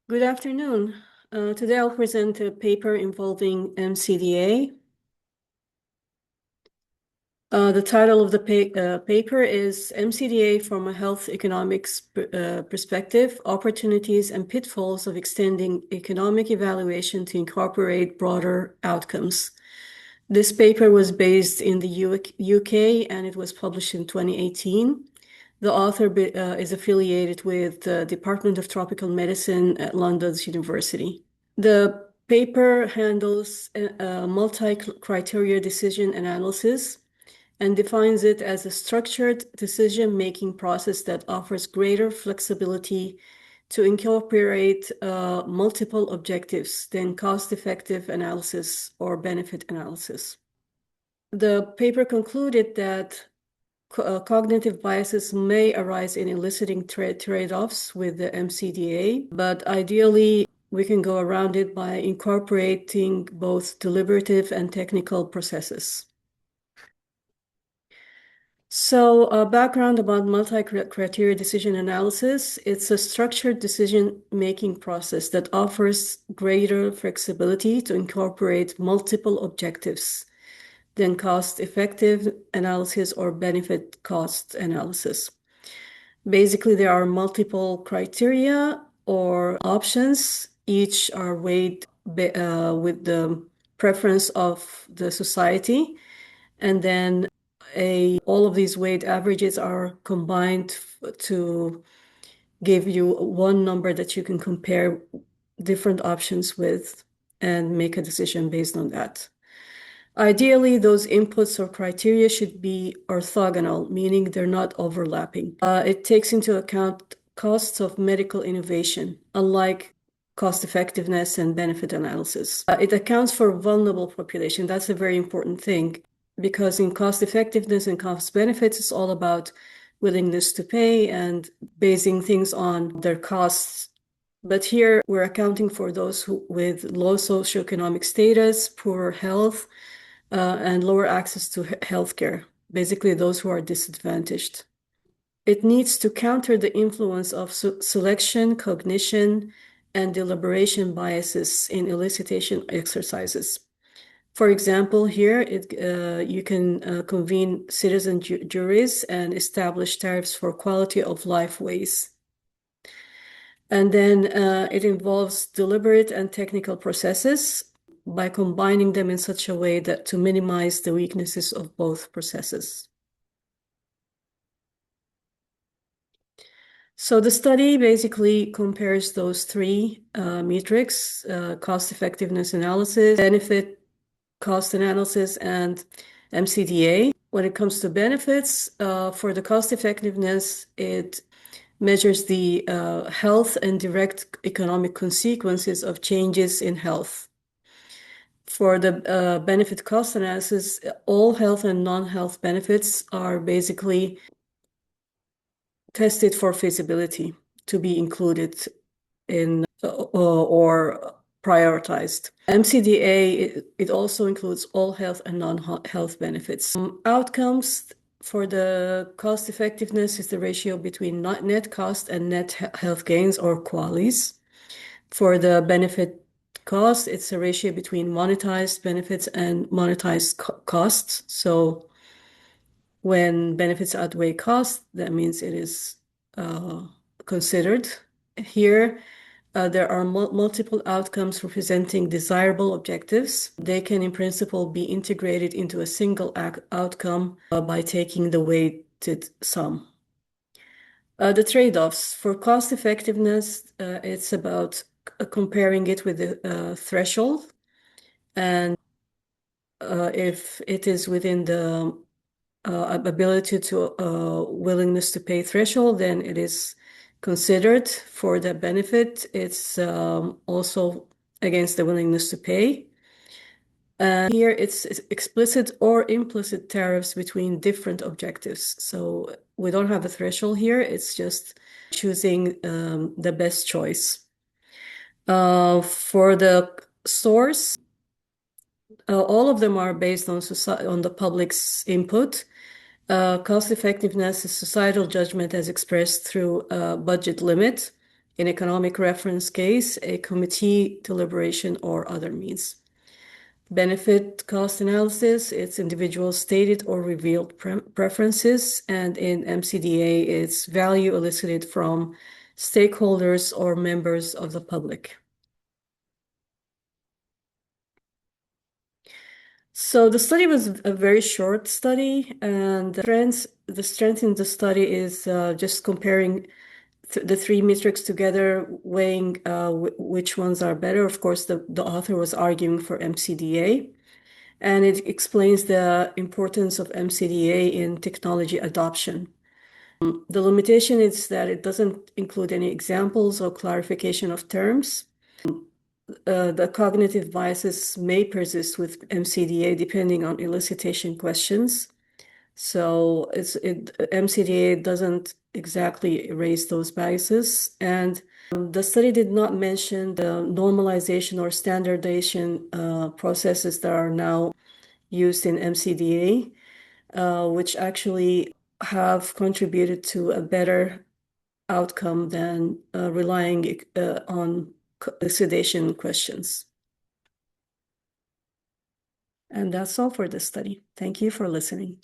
Good afternoon. Today I'll present a paper involving MCDA. The title of the paper is MCDA from a Health Economics Perspective, Opportunities and Pitfalls of Extending Economic Evaluation to Incorporate Broader Outcomes. This paper was based in the UK and it was published in 2018. The author is affiliated with the Department of Tropical Medicine at London's University. The paper handles a multi-criteria decision analysis and defines it as a structured decision-making process that offers greater flexibility to incorporate multiple objectives than cost-effective analysis or benefit analysis. The paper concluded that cognitive biases may arise in eliciting trade-offs with the MCDA, but ideally we can go around it by incorporating both deliberative and technical processes. So, background about multi-criteria decision analysis. It's a structured decision-making process that offers greater flexibility to incorporate multiple objectives than cost-effective analysis or benefit cost analysis. Basically, there are multiple criteria or options. Each are weighed with the preference of the society, and then all of these weighted averages are combined to give you one number that you can compare different options with and make a decision based on that. Ideally, those inputs or criteria should be orthogonal, meaning they're not overlapping. It takes into account costs of medical innovation, unlike cost effectiveness and benefit analysis. It accounts for vulnerable population. That's a very important thing because in cost effectiveness and cost benefits, it's all about willingness to pay and basing things on their costs. But here we're accounting for those with low socioeconomic status, poor health, and lower access to healthcare, basically those who are disadvantaged. It needs to counter the influence of selection, cognition, and deliberation biases in elicitation exercises. For example, here you can convene citizen juries and establish tariffs for quality of life ways. And then it involves deliberate and technical processes by combining them in such a way that to minimize the weaknesses of both processes. So the study basically compares those three metrics, cost effectiveness analysis, benefit cost analysis, and MCDA. When it comes to benefits, for the cost effectiveness, it measures the health and direct economic consequences of changes in health. For the benefit cost analysis, all health and non-health benefits are basically tested for feasibility to be included in or prioritized. MCDA, it also includes all health and non-health benefits. Outcomes for the cost effectiveness is the ratio between net cost and net health gains, or QALYs. For the benefit cost, it's a ratio between monetized benefits and monetized costs. So when benefits outweigh costs, that means it is considered. Here, there are multiple outcomes representing desirable objectives. They can, in principle, be integrated into a single outcome by taking the weighted sum. The trade-offs. For cost effectiveness, it's about comparing it with the threshold. And if it is within the ability to willingness to pay threshold, then it is considered. For the benefit, it's also against the willingness to pay. And here it's explicit or implicit tariffs between different objectives. So we don't have a threshold here. It's just choosing the best choice. For the source, all of them are based on the public's input. Cost effectiveness is societal judgment as expressed through a budget limit In economic reference case, a committee deliberation or other means. Benefit cost analysis, it's individual stated or revealed preferences, and in MCDA, it's value elicited from stakeholders or members of the public. So the study was a very short study, and the strength in the study is just comparing the three metrics together, weighing which ones are better. Of course, the author was arguing for MCDA, and it explains the importance of MCDA in technology adoption. The limitation is that it doesn't include any examples or clarification of terms. The cognitive biases may persist with MCDA depending on elicitation questions. So MCDA doesn't exactly erase those biases. And the study did not mention the normalization or standardization processes that are now used in MCDA, which actually have contributed to a better outcome than relying on elucidation questions. And that's all for this study. Thank you for listening.